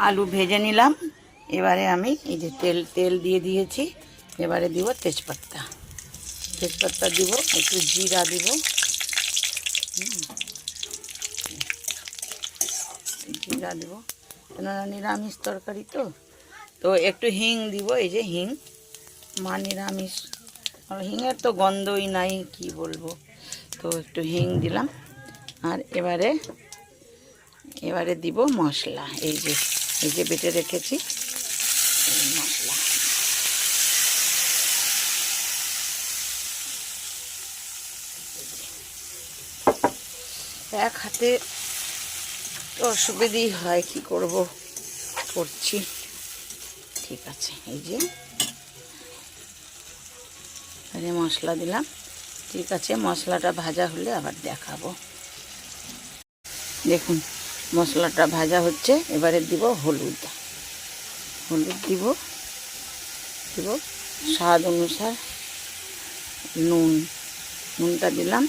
আলু ভেজে নিলাম। এবারে আমি এই যে তেল দিয়ে দিয়েছি। এবারে দিব তেজপাতা দিব, একটু জিরা দিব, জিরা দিব, কেননা নিরামিষ তরকারি তো তো একটু হিং দিব। এই যে হিং, মা নিরামিষ, হিঙের তো গন্ধই নাই, কি বলবো। তো একটু হিং দিলাম। আর এবারে দিব মশলা। এই যে বেটে রেখেছি এই মশলা। এক হাতে তো অসুবিধেই হয়, কি করব, করছি। ঠিক আছে, এই যে মশলা দিলাম। ঠিক আছে, মশলাটা ভাজা হলে আবার দেখাবো। দেখুন মশলাটা ভাজা হচ্ছে। এবারে দিব হলুদ দিব স্বাদ অনুসার নুনটা দিলাম।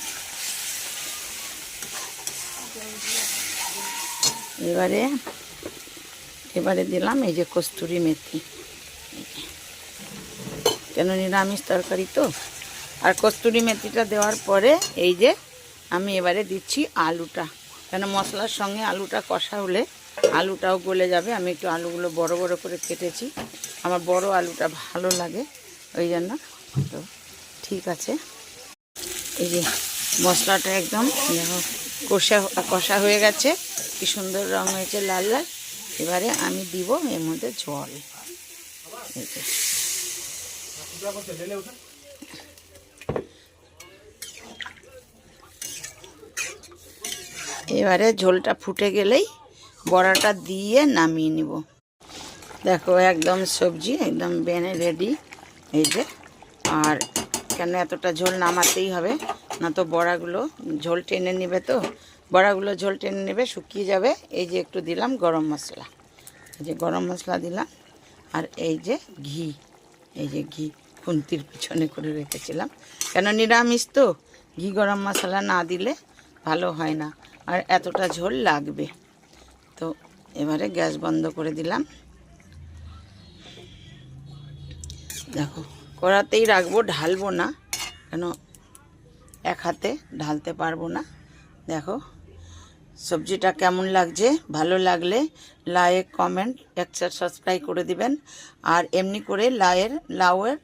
এবারে দিলাম এই যে কস্তুরি মেথি, কেন নিরামিষ তরকারি তো। আর কস্তুরি মেথিটা দেওয়ার পরে এই যে আমি এবারে দিচ্ছি আলুটা, কেন মশলার সঙ্গে আলুটা কষা হলে আলুটাও গলে যাবে। আমি একটু আলুগুলো বড় বড় করে কেটেছি, আমার বড় আলুটা ভালো লাগে, ওই জন্য। তো ঠিক আছে, এই যে মশলাটা একদম দেখো কষা হয়ে গেছে, কি সুন্দর রং হয়েছে, লাল লাল। এবারে আমি দিব এর মধ্যে জল। এবারে ঝোলটা ফুটে গেলেই বড়াটা দিয়ে নামিয়ে নিব। দেখো একদম সবজি একদম বেনে রেডি। এই যে, আর কেন এতটা ঝোল নামাতেই হবে, না তো বড়াগুলো ঝোল টেনে নেবে, তো বড়াগুলো ঝোল টেনে নেবে, শুকিয়ে যাবে। এই যে একটু দিলাম গরম মশলা, এই যে গরম মশলা দিলাম। আর এই যে ঘি খুন্তির পিছনে করে রেখেছিলাম, কেন নিরামিষ তো ঘি গরম মশলা না দিলে ভালো হয় না, আর এতটা ঝোল লাগবে। তো এবারে গ্যাস বন্ধ করে দিলাম। দেখো কড়াতেই রাখবো, ঢালবো না, কেন এক হাতে ঢালতে পারবো না। দেখো সবজিটা কেমন লাগছে, ভালো লাগলে লাইক কমেন্ট সাবস্ক্রাইব করে দিবেন। আর এমনি করে লাউয়ের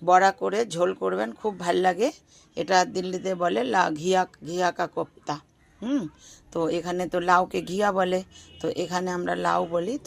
বড়া করে ঝোল করবেন, খুব ভাল লাগে। এটা দিল্লিতে বলে ঘিয়া কা কোপ্তা। তো এখানে তো লাউকে ঘিয়া বলে, তো এখানে আমরা লাউ বলি। তো